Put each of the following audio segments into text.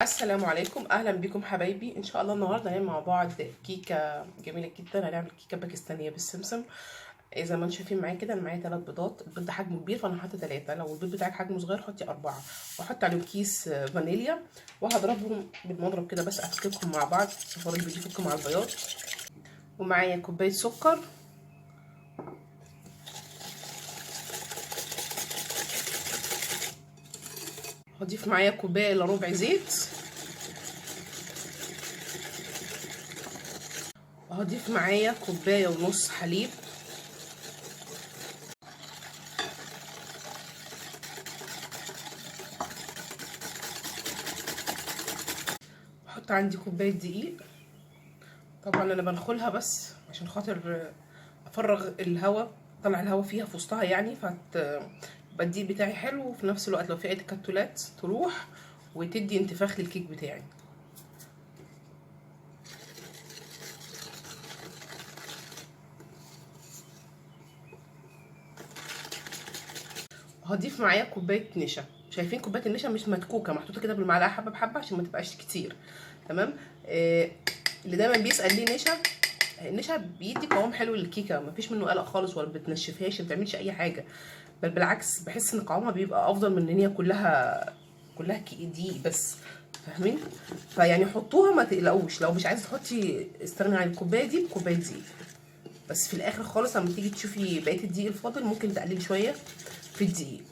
السلام عليكم، اهلا بكم حبايبي. ان شاء الله النهارده هنعمل مع بعض كيكه جميله جدا. هنعمل كيكه باكستانيه بالسمسم. زي ما انتم شايفين معايا كده، انا معايا 3 بيضات. البيض ده حجمه كبير فانا حاطه 3. لو البيض بتاعك حجمه صغير حطي 4. واحط عليهم كيس فانيليا وهضربهم بالمضرب كده بس افككهم مع بعض. صفار البيض يفك مع البياض. ومعايا كوبايه سكر، هضيف معايا كوبايه الا ربع زيت، وهضيف معايا كوبايه ونص حليب، احط عندي كوبايه دقيق. طبعا انا بنخلها بس عشان خاطر افرغ الهواء، طلع الهواء فيها في وسطها يعني، يبقى الدقيق بتاعي حلو، وفي نفس الوقت لو في اي تكتلات تروح وتدي انتفاخ للكيك بتاعي. هضيف معايا كوبايه نشا. شايفين كوبايه النشا مش متكوكه، محطوطه كده بالمعلقه حبه بحبه عشان ما تبقاش كتير. تمام. اللي دايما بيسال ليه نشا، النشا بيدي قوام حلو للكيكه، مفيش منه قلق خالص ولا بتنشفهاش، ما بتعملش اي حاجه، بل بالعكس بحس ان قوامها بيبقى افضل من ان هي كلها دقيق بس. فاهمين؟ فيعني حطوها ما تقلقوش، لو مش عايزه تحطي استغني عن الكوبايه دي بكوبايه دقيق بس. في الاخر خالص لما تيجي تشوفي بقيه الدقيق الفاضل ممكن تقللي شويه في الدقيق.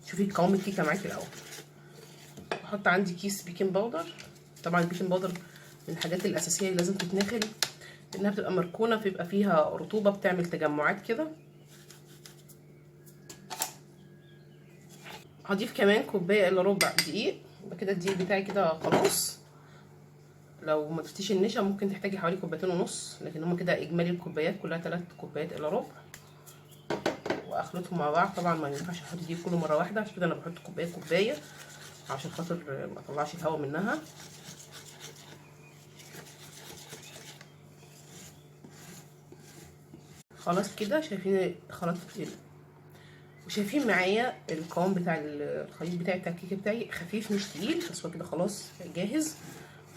شوفي قوام الكيكه معاكي الاول. احط عندي كيس بيكنج باودر. طبعا البيكنج باودر من الحاجات الاساسيه اللي لازم تتنخل، لانها بتبقى مركونه بيبقى فيها رطوبه بتعمل تجمعات كده. هضيف كمان كوبايه الا ربع دقيق. يبقى كده الدقيق بتاعي كده خلاص. لو ما ضفتيش النشا ممكن تحتاجي حوالي كوبايتين ونص، لكن هما كده اجمالي الكوبايات كلها 3 كوبايات الا ربع. واخلطهم مع بعض. طبعا ما ينفعش احط دي كله مره واحده، عشان كده انا بحط كوبايه كوبايه عشان خاطر ما اطلعش الهواء منها. خلاص كده شايفين خلطت وشايفين معايا القوام بتاع الخليط بتاعي بتاع الكيكه بتاعي خفيف مش تقيل، بس هو كده خلاص جاهز.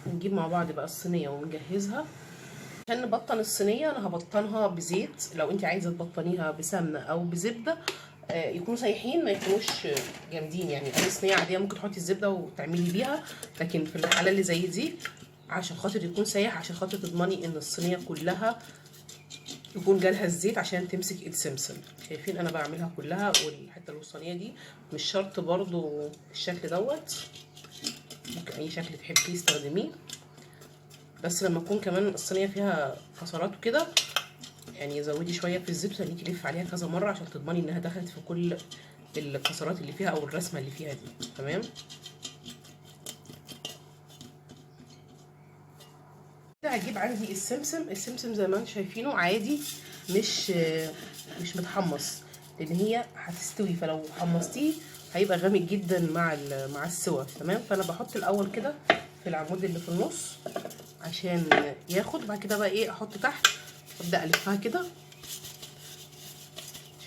نجيب مع بعض بقى الصينيه ونجهزها. عشان نبطن الصينيه انا هبطنها بزيت، لو انت عايزه تبطنيها بسمنه او بزبده يكونوا سايحين، ما يكونوش جامدين. يعني اي صينيه عاديه ممكن تحطي الزبده وتعملي بيها، لكن في الحاله اللي زي دي عشان خاطر يكون سايح، عشان خاطر تضمني ان الصينيه كلها يكون جالها الزيت عشان تمسك السمسم. شايفين انا بعملها كلها، والحته الوسطانيه دي مش شرط برضو الشكل دوت، ممكن اي شكل تحبيه استخدميه، بس لما تكون كمان الصينيه فيها كسرات وكده يعني زودي شويه في الزيت وخليكي تلف عليها كذا مره عشان تضمني انها دخلت في كل الكسرات اللي فيها او الرسمه اللي فيها دي. تمام. هجيب عندي السمسم زي ما انتم شايفينه عادي، مش متحمص، لان هي هتستوي، فلو حمصتيه هيبقى غامق جدا مع السوا. تمام. فانا بحط الاول كده في العمود اللي في النص عشان ياخد، بعد كده بقى ايه احط تحت وابدا الفها كده.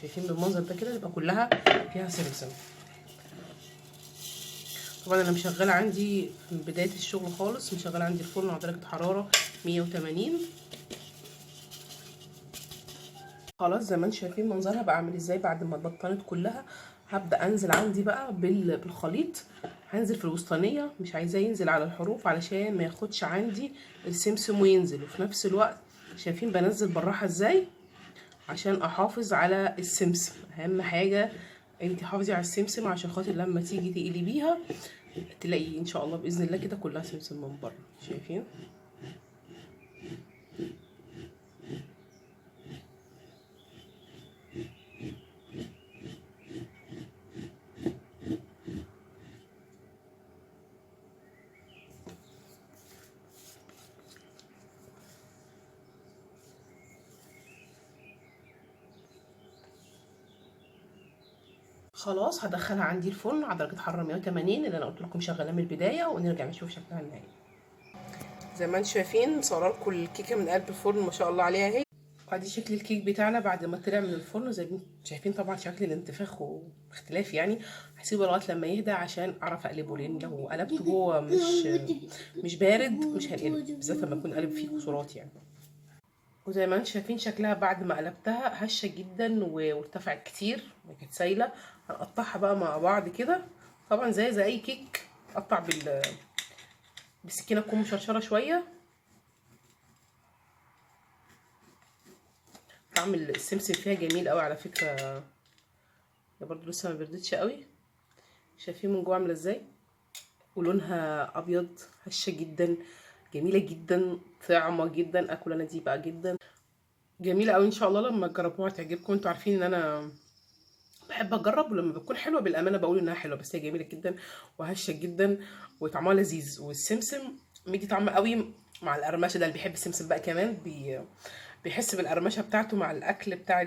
شايفين بالمنظر ده كده يبقى كلها فيها سمسم. طبعا انا مشغله عندي في بدايه الشغل خالص، مشغله عندي الفرن على درجه حراره 180. خلاص زي ما انتم شايفين منظرها بقى عامل ازاي بعد ما اتبطنت كلها. هبدا انزل عندي بقى بالخليط. هنزل في الوسطانيه، مش عايزاه ينزل على الحروف علشان ما ياخدش عندي السمسم وينزل، وفي نفس الوقت شايفين بنزل بالراحه ازاي عشان احافظ على السمسم. اهم حاجه انت حافظي على السمسم عشان خاطر لما تيجي تقلبيها تلاقي ان شاء الله باذن الله كده كلها سمسم من بره. شايفين؟ خلاص هدخلها عندي الفرن على درجه حراره 180 اللي انا قلت لكم شغاله من البدايه، ونرجع نشوف شكلها النهائي. زي ما انتم شايفين صورة لكم الكيكه من قلب الفرن ما شاء الله عليها اهي. ادي شكل الكيك بتاعنا بعد ما طلع من الفرن. زي ما انتم شايفين طبعا شكل الانتفاخ واختلاف يعني. هسيبه لغايه لما يهدى عشان اعرف اقلبه، لان لو قلبته هو مش بارد مش هنقلب، بالذات لما اكون قلب فيه كسورات يعني. وزي ما انتم شايفين شكلها بعد ما قلبتها هشه جدا وارتفعت كتير وكانت سايله. هنقطعها بقى مع بعض كده، طبعا زي اي كيك. اقطع بالسكينه تكون مشرشره شويه. طعم السمسم فيها جميل قوي على فكره، برضو لسه ما بردتش قوي. شايفين من جوه عامله ازاي، ولونها ابيض، هشه جدا، جميله جدا، طعمه جدا. اكل انا دي بقى جدا جميله قوي. ان شاء الله لما تجربوها تعجبكم. انتوا عارفين ان انا بحب اجرب، ولما بتكون حلوه بالامانه بقول انها حلوه، بس هي جميله جدا وهشه جدا وطعمها لذيذ. والسمسم مدي طعم قوي مع القرمشه. ده اللي بيحب السمسم بقى كمان بيحس بالقرمشه بتاعته مع الاكل بتاع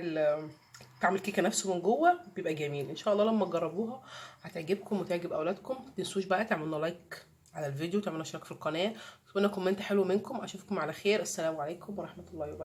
طعم الكيكه نفسه من جوه بيبقى جميل. ان شاء الله لما تجربوها هتعجبكم وتعجب اولادكم. ما تنسوش بقى تعملوا لايك على الفيديو، تعملوا اشتراك في القناه، وتكتبوا لنا كومنت حلو منكم. اشوفكم على خير. السلام عليكم ورحمه الله وبركاته.